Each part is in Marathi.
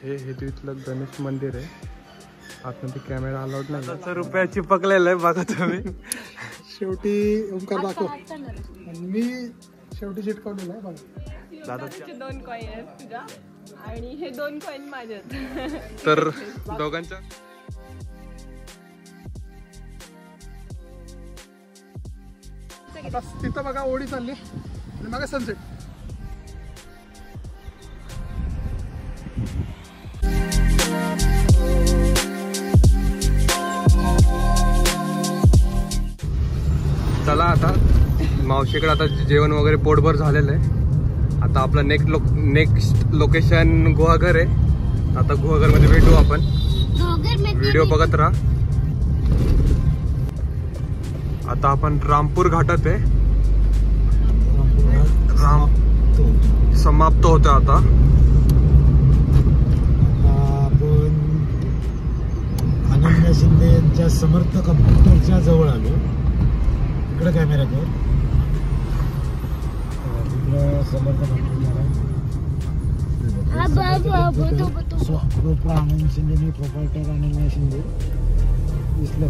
हे हेदवीतलं गणेश मंदिर आहे. आतमध्ये कॅमेरा अलाउड नाही. 1,000 चिपकलेलं आहे बघा तुम्ही. शेवटी ओंकार दाखव. मी शेवटी चिटकवलेलं आहे बघा. दादाचे 2 कॉइन आहेत तुझ्या आणि हे 2 कॉइन माझ्यात. तर दोघांच्या आता तिथं बघा ओढी चालली आणि बघा सनसेट. चला आता मावशीकडे आता जेवण वगैरे पोटभर झालेलं आहे. आता आपलं नेक्स्ट लोकेशन गुहागर आहे. आता गुहागर मध्ये भेटू आपण. व्हिडिओ बघत राहा. आता आपण रामपूर घाटात आहे. समाप्त होतं आता. आपण अनन्या शिंदे यांच्या समर्थ कम्प्युटरच्या जवळ आलो. इकडे कॅमेरा कर. तिकडं समर्थ कम्प्युटर आनंद शिंदे मी प्रोपायटर अनन्या शिंदे दिसलं.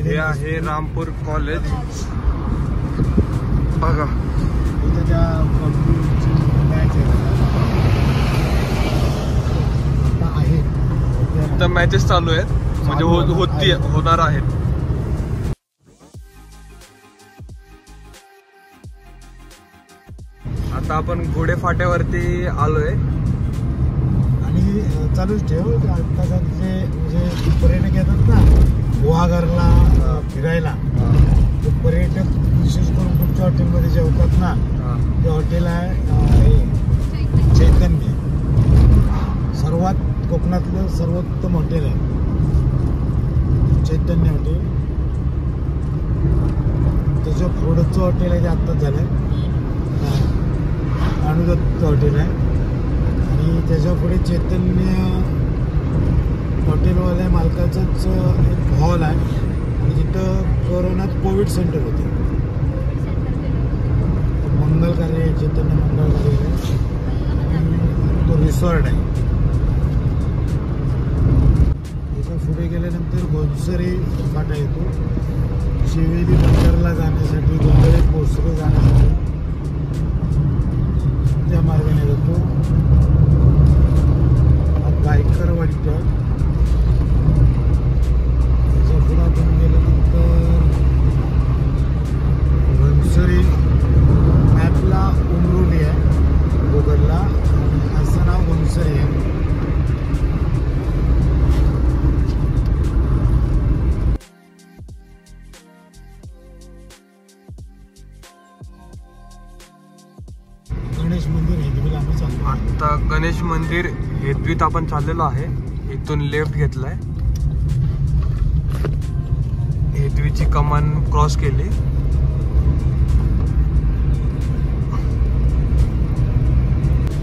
हे आहे रामपूर कॉलेज बघा. इथं त्या कॉम्प्युटरची मॅच आहे. इथं मॅचेस चालू आहेत म्हणजे होणार आहेत. आता आपण घोडे फाट्यावरती आलोय आणि चालूच ठेव. आता जे म्हणजे पर्यटक येतात ना गुहागरला फिरायला, ते पर्यटक विशेष करून तुमच्या हॉटेलमध्ये जेवतात ना, ते हॉटेल आहे चैतन्य. सर्वात कोकणातलं सर्वोत्तम हॉटेल आहे चैतन्य हॉटेल. त्याच्या पुढचं हॉटेल आहे ते आत्ताच झालं आहे अनुदत्त हॉटेल आहे. आणि त्याच्या पुढे चैतन्य हॉटेलवाल्या मालकाचंच एक हॉल आहे आणि तिथं कोरोनात कोविड सेंटर होते. मंगल कार्य आहे, चैतन्य मंगल कार्य आहे. तो रिसॉर्ट आहे. त्याच्या पुढे गेल्यानंतर गोंसरी फाटा येतो. शिवेली बंदरला जाण्यासाठी, गोंधळी पोचरे जाण्यासाठी त्या मार्गाने जातो. गायकर वाटतं. त्याच्या पुढे आपण गेल्यानंतर घनसरी मॅपला उमरोली आहे गुगलला, असं नाव घनसरी आहे. गणेश मंदिर हेदवीला आम्ही चाललो. आता गणेश मंदिर हेदवीत आपण चाललेलो आहे. इथून लेफ्ट घेतलाय. हेदवीची कमान क्रॉस केली.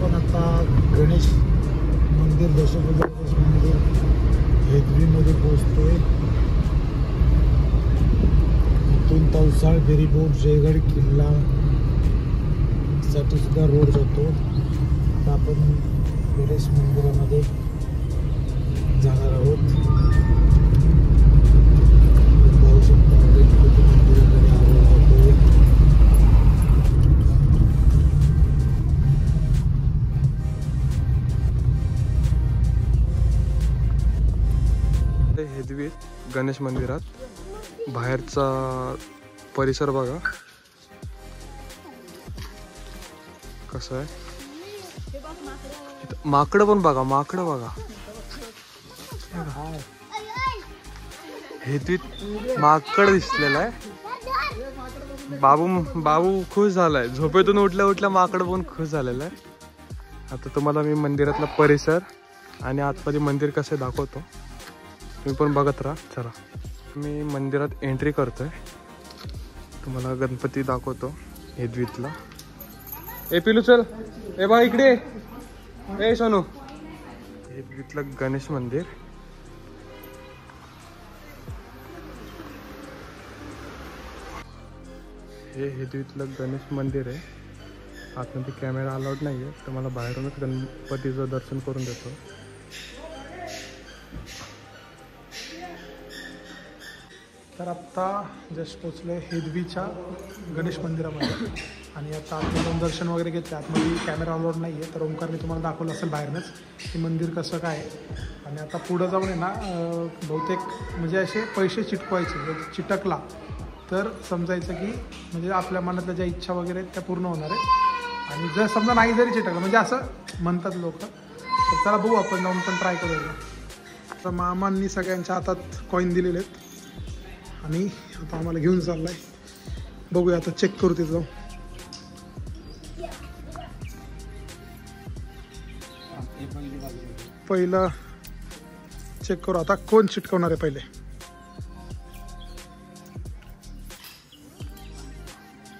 पण आता गणेश मंदिर दशभुजा गणेश मंदिर हेदवीमध्ये पोहोचतोय. इथून तवसाळ फेरीबोट जयगड किल्ला साठी सुद्धा रोड जातो. आता आपण गणेश मंदिरामध्ये जाणार आहोत. पाहू शकता मंदिरामध्ये आरोग्य जातोय. हेदवीत गणेश मंदिरात बाहेरचा परिसर बघा कसं आहे. माकडं पण बघा. माकडं बघा. हेदवीत माकड दिसलेलं आहे. बाबू खुश झालाय. झोपेतून उठल्या माकड पण खुश झालेलं आहे. आता तुम्हाला मी मंदिरातला परिसर आणि आतमध्ये मंदिर कसं दाखवतो. तुम्ही पण बघत राहा. चला मी मंदिरात एंट्री करतोय. तुम्हाला गणपती दाखवतो हेदवीतला. ए पिलू चल. ए बा इकडे. ए सोनू. हेदवीतलं गणेश मंदिर. हे हेदवीतलं गणेश मंदिर आहे. आतमध्ये कॅमेरा अलाउड नाही आहे, तर मला बाहेरूनच गणपतीचं दर्शन करून देतो. तर आत्ता जस्ट पोचलो हेदवीच्या गणेश मंदिरामध्ये आणि आता आतमध्ये जाऊन दर्शन वगैरे घेतलं. आतमध्ये कॅमेरा अलाउड नाही आहे, तर ओंकारने तुम्हाला दाखवलं असेल बाहेरनंच की मंदिर कसं काय आहे. आणि आता पुढं जाऊन आहे ना बहुतेक म्हणजे असे पैसे चिटकवायचे. जर चिटकला तर समजायचं की म्हणजे आपल्या मनातल्या ज्या इच्छा वगैरे आहेत त्या पूर्ण होणार आहे. आणि जर समजा नाही जरी चिटकलं म्हणजे असं म्हणतात लोक, तर चला बघू आपण जाऊन पण ट्राय करूया. आता मामांनी सगळ्यांच्या हातात कॉईन दिलेले आहेत आणि आता आम्हाला घेऊन चाललाय. बघूया आता चेक करू तिथं जाऊन. पहिलं चेक करू आता कोण चिटकवणार आहे पहिले.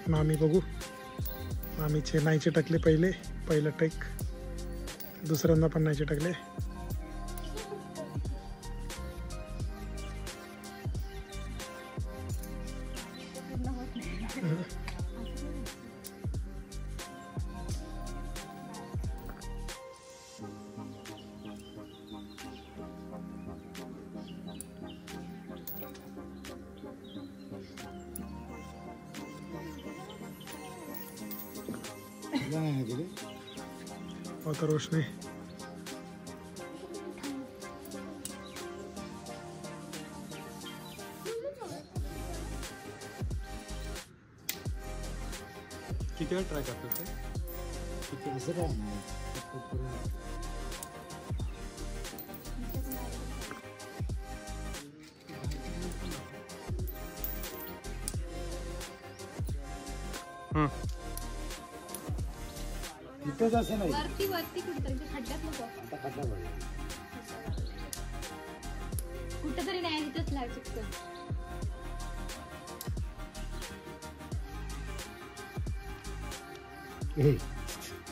मामी बघू. मामीचे नाही चिटकले पहिलं टेक. दुसऱ्यांदा पण नाही चिटकले. होता रोशनी. किती वेळ ट्राय करतो ते? इथेच असं नाही. वरती कुठेतरी खड्ड्यात नको. कुठेतरी नाही तिथंच लाव चिकटून. हे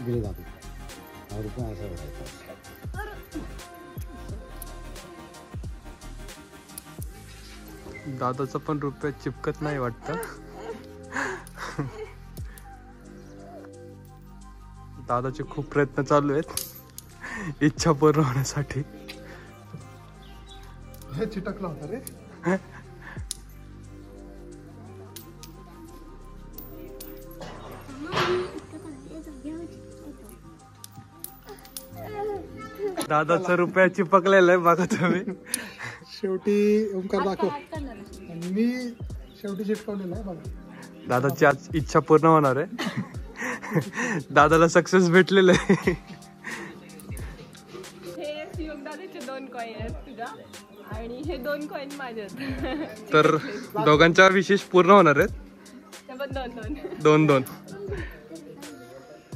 गेले जातो और पण असं होतं. दादाचा पण रुपया चिपकत नाही वाटतं. दादाचे खूप प्रयत्न चालू आहेत इच्छा पूर्ण होण्यासाठी. हे चिटकला होता रे. दादाचा रुपया चिपकलेला आहे बघा तुम्ही. शेवटी ओंकार दाखव आणि मी शेवटी चिटकवलेला आहे बघा. दादाची आज इच्छा पूर्ण होणार आहे. दादाला सक्सेस भेटलेलं आहे. हे शिवदादाचे 2 कॉईन आहेत तुझ्या आणि हे 2 कॉईन माझ्यात. तर दोघांच्या विशेष पूर्ण होणार आहेत. ते पण 2-2. 2-2.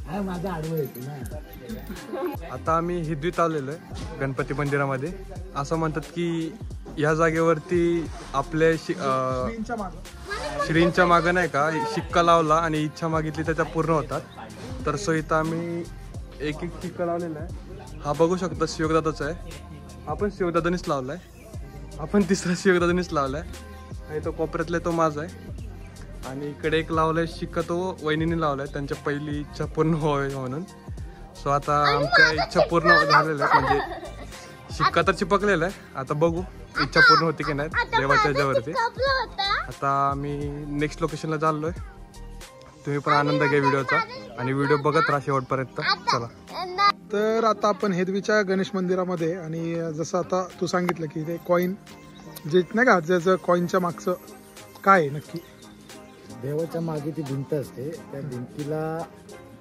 हा माझा आडवं येतो ना. आता आम्ही हिद्वीत आलेलो आहे गणपती मंदिरामध्ये. असं म्हणतात की ह्या जागेवरती आपले श्रींच्या मागं नाही का शिक्का लावला आणि इच्छा मागितली तर त्या पूर्ण होतात. तर सो इथं आम्ही एक शिक्का लावलेला आहे. हा बघू शकता शिवदादाचा आहे. हा पण शिवदादानीच लावला आहे. आपण तिसरा शिवदादानीच लावला आहे. आणि तो कोपऱ्यातला तो माझा आहे. आणि इकडे एक लावलाय शिक्का तो वहिनीने लावलाय त्यांच्या पहिली इच्छा पूर्ण व्हावी म्हणून. सो आता आमच्या इच्छा पूर्ण झालेल्या आहेत. म्हणजे शिक्का तर चिपकलेला आहे. आता बघू इच्छा पूर्ण होती की नाही देवाच्या ह्याच्यावरती. आता आम्ही नेक्स्ट लोकेशनला चाललोय. तुम्ही पण आनंद घ्या व्हिडिओचा आणि व्हिडिओ बघत राहा शेवटपर्यंत. चला. तर आता आपण हेदवीच्या गणेश मंदिरामध्ये आणि जसं आता तू सांगितलं की ते कॉईन जे नाही का त्याचं कॉईनच्या मागचं काय आहे नक्की. देवाच्या मागे ती भिंत असते. त्या भिंतीला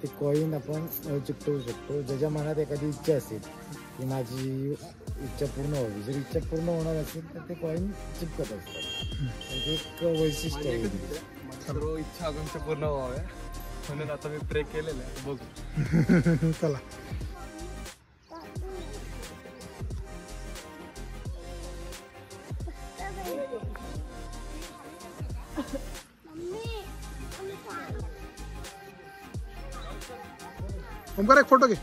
ते कॉईन आपण चिकटवू शकतो. ज्याच्या मनात एखादी इच्छा असेल की माझी इच्छा पूर्ण व्हावी, जर इच्छा पूर्ण होणार असेल तर ते कॉईन चिपकत असतात. एक वैशिष्ट्य आहे. सर्व इच्छा आकांक्षा पूर्ण व्हाव्या म्हणून आता मी प्रे केलेलं आहे. बघू. चला. ओंकार एक फोटो घे.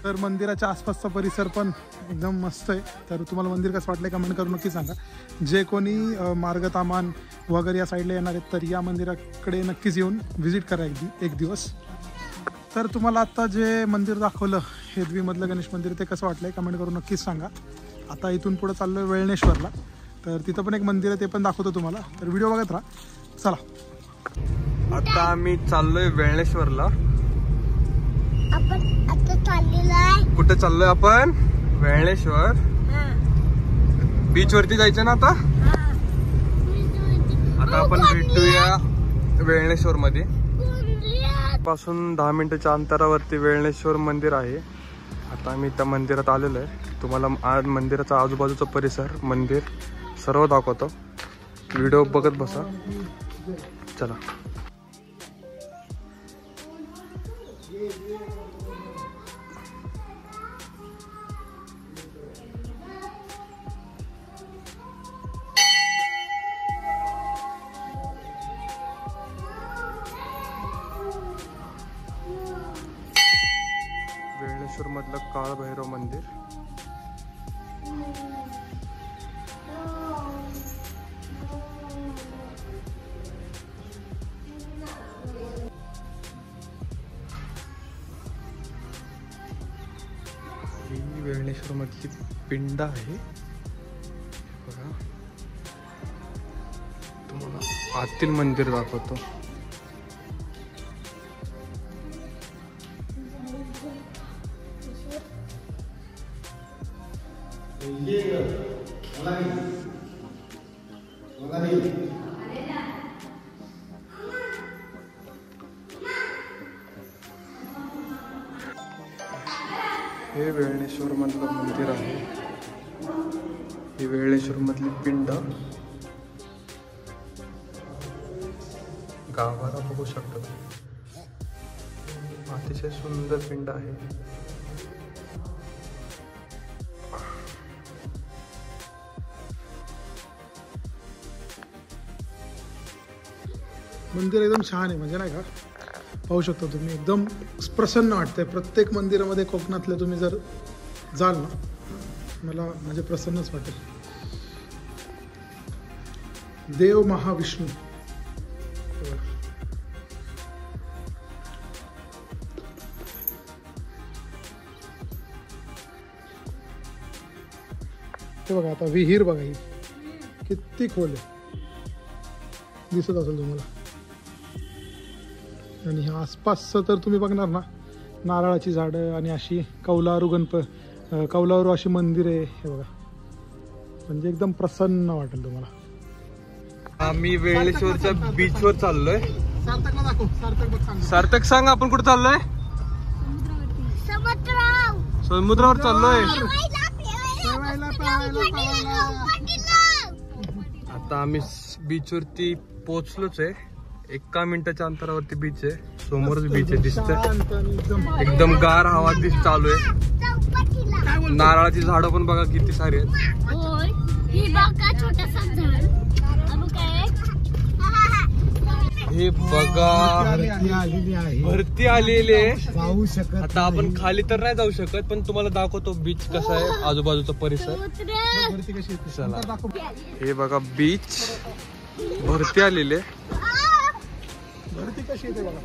तर मंदिराच्या आसपासचा परिसर पण एकदम मस्त आहे. तर तुम्हाला मंदिर कसं वाटलं कमेंट करून नक्की सांगा. जे कोणी मार्गतामान वगैरे या साईडला येणार आहेत तर या मंदिराकडे नक्कीच येऊन व्हिजिट करा एक दिवस. तर तुम्हाला आत्ता जे मंदिर दाखवलं हेदवीमधलं गणेश मंदिर ते कसं वाटलं कमेंट करून नक्कीच सांगा. आता इथून पुढं चाललो आहे वेळणेश्वरला, तर तिथं पण एक मंदिर आहे ते पण दाखवतो तुम्हाला. तर व्हिडिओ बघत राहा. चला आता आम्ही चाललोय वेळणेश्वरला. आपण आता चाललेलो आहे. कुठे चाललोय आपण? वेळणेश्वर बीच वरती जायचं ना आता. आता आपण भेटूया वेळणेश्वर मध्ये. पासून 10 मिनिटाच्या अंतरावरती वेळणेश्वर मंदिर आहे. आता आम्ही त्या मंदिरात आलेलो आहे. तुम्हाला आज मंदिराचा आजूबाजूचा परिसर मंदिर सर्व दाखवतो. व्हिडिओ बघत बसा. चला वेळणेश्वर मधलं काळभैरव मंदिर. ही वेळणेश्वर मधली पिंड आहे बघा. तुम्हाला आतील मंदिर दाखवतो. हे वेळणेश्वर मधलं मंदिर आहे. ही वेळणेश्वर मधली पिंड गाभारा बघू शकता. अतिशय सुंदर पिंड आहे. मंदिर एकदम छान आहे, म्हणजे नाही का पाहू शकता तुम्ही. एकदम प्रसन्न वाटतंय. प्रत्येक मंदिरामध्ये कोकणातल्या तुम्ही जर जाल ना मला म्हणजे प्रसन्नच वाटेल. देव महाविष्णू ते बघा. आता विहीर बघा, ही किती खोल आहे दिसत असेल तुम्हाला. आणि ह्या आसपासचं तर तुम्ही बघणार ना नारळाची झाडं आणि अशी कौलारू अशी मंदिर आहे. हे बघा म्हणजे एकदम प्रसन्न वाटेल तुम्हाला. आम्ही वेळणेश्वरच्या बीच वर चाललोय. सार्थकला दाखव. सार्थक बघ सांग. सार्थक सांग आपण कुठे चाललोय? समुद्रावर चाललोय. आता आम्ही बीच वरती पोहोचलोच आहे. 1 मिनिटाच्या अंतरावरती बीच आहे. समोरच बीच आहे दिसतंय. एकदम गार हवा चालू आहे. नारळाची झाडं पण बघा किती सारी आहेत. हे बघा भरती आलेली आहे. पाहू शकत. आता आपण खाली तर नाही जाऊ शकत पण तुम्हाला दाखवतो बीच कसा आहे, आजूबाजूचा परिसर. चला हे बघा बीच भरती आलेली आहे. भरती कशी येते बघा.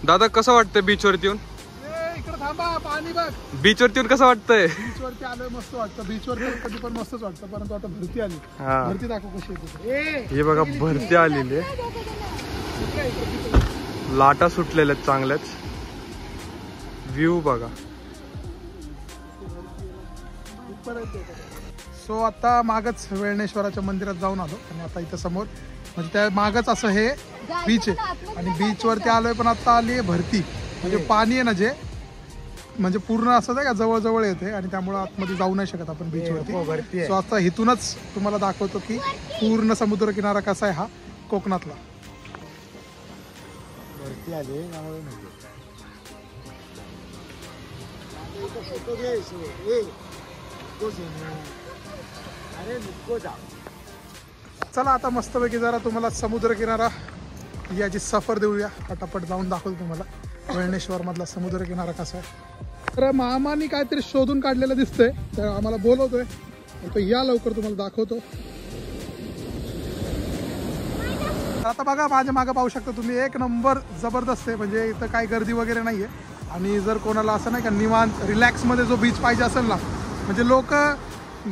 दादा कसं वाटतंय बीच वरती येऊन? इकडे थांबा, पाणी बघ. बीच वरती येऊन कसं वाटतंय? बीच वरती आलोय मस्त वाटतं. बीच वरती कधी पण मस्तच वाटतं, परंतु आता भरती आली. हा. भरती दाखव कशी येते. हे बघा भरती आलेली आहे. लाटा सुटलेल्या आहेत चांगल्याच. व्ह्यू बघा. सो आता मागच वेळणेश्वराच्या मंदिरात जाऊन आलो आणि आता इथं समोर म्हणजे त्या मागच असं हे बीच आहे आणि बीच वरती आलोय. पण आता आली आहे भरती. म्हणजे पाणी आहे ना जे म्हणजे पूर्ण असं नाही का जवळ येते आणि त्यामुळे आतमध्ये जाऊ नाही शकत आपण बीच वरती. सो आता इथूनच तुम्हाला दाखवतो की पूर्ण समुद्र किनारा कसा आहे हा कोकणातला. भरती आली चला आता मस्तपैकी जरा तुम्हाला समुद्र किनारा याची सफर देऊया. पटापट जाऊन दाखवतो तुम्हाला वेळणेश्वर मधला समुद्र किनारा कसा आहे. तर मामानी काहीतरी शोधून काढलेलं दिसतंय, तर आम्हाला बोलवतोय, तो या लवकर तुम्हाला दाखवतो. आता बघा माझ्या मागं पाहू शकता तुम्ही, एक नंबर जबरदस्त आहे. म्हणजे इथं काही गर्दी वगैरे नाहीये. आणि जर कोणाला असं नाही का निवांत रिलॅक्समध्ये जो बीच पाहिजे असेल ना, म्हणजे लोक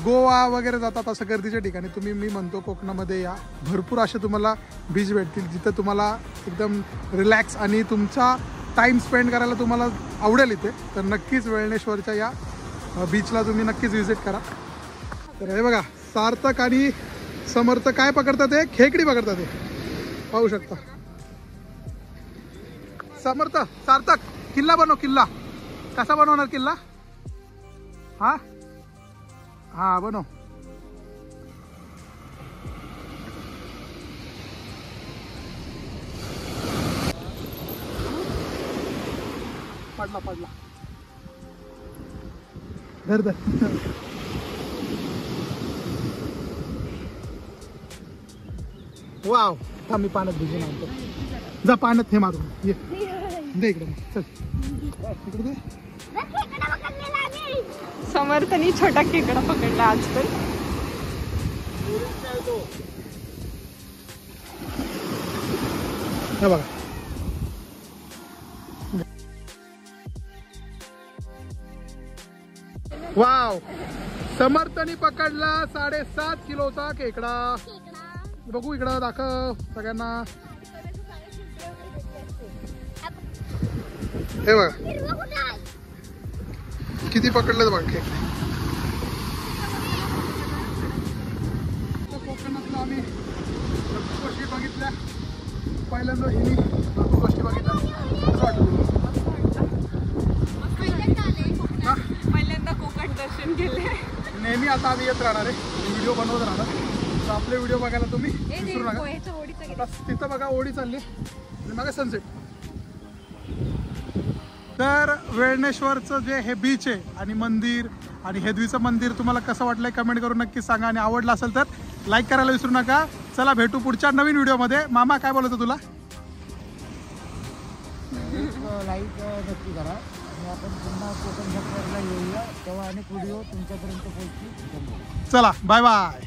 गोवा वगैरे जातात असं गर्दीच्या ठिकाणी, तुम्ही मी म्हणतो कोकणामध्ये या. भरपूर असे तुम्हाला बीच भेटतील जिथं तुम्हाला एकदम रिलॅक्स आणि तुमचा टाईम स्पेंड करायला तुम्हाला आवडेल इथे. तर नक्कीच वेळणेश्वरच्या या बीचला तुम्ही नक्कीच व्हिजिट करा. तर हे बघा सार्थक आणि समर्थ काय पकडतात, ते खेकडी पकडतात, ते पाहू शकता. समर्थ सार्थक किल्ला बनव. किल्ला कसा बनवणार किल्ला? हा हा बनव. पडला पडला. धर धर. वाव. थांब मी पाण्यात भिजून आणतो. जा पाण्यात हे मारून ये. दे इकडे चल. इकडे दे. समर्थनी छोटा खेकडा पकडला आज पण. हे बघा वाव. समर्थनी पकडला 7.5 किलोचा खेकडा. बघू इकडं दाखव सगळ्यांना. हे बघा किती पकडलं बघा खेकडे. कोकणातलं आम्ही गोष्टी बघितल्या. पहिल्यांदा हिनी गोष्टी बघितल्या. कसं वाटलं? पहिल्यांदा कोकण दर्शन केले. नेहमी आता आम्ही येत राहणार आहे, व्हिडिओ बनवत राहणार. तर आपले व्हिडिओ बघायला तुम्ही विसरू नका. आता तिथं बघा ओढी चालली आणि बघा सनसेट. तर वेळणेश्वरचं जे हे बीच आहे आणि मंदिर आणि हेदवीचं मंदिर तुम्हाला कसं वाटलंय कमेंट करून नक्की सांगा. आणि आवडलं असेल तर लाईक करायला विसरू नका. चला भेटू पुढच्या नवीन व्हिडिओमध्ये. मामा काय बोलतो तुला? लाईक नक्की करा आणि आपण पुन्हा कोकण सफरला येऊया, तेव्हा अनेक व्हिडिओ तुमच्यापर्यंत पोहोचतील. चला बाय बाय.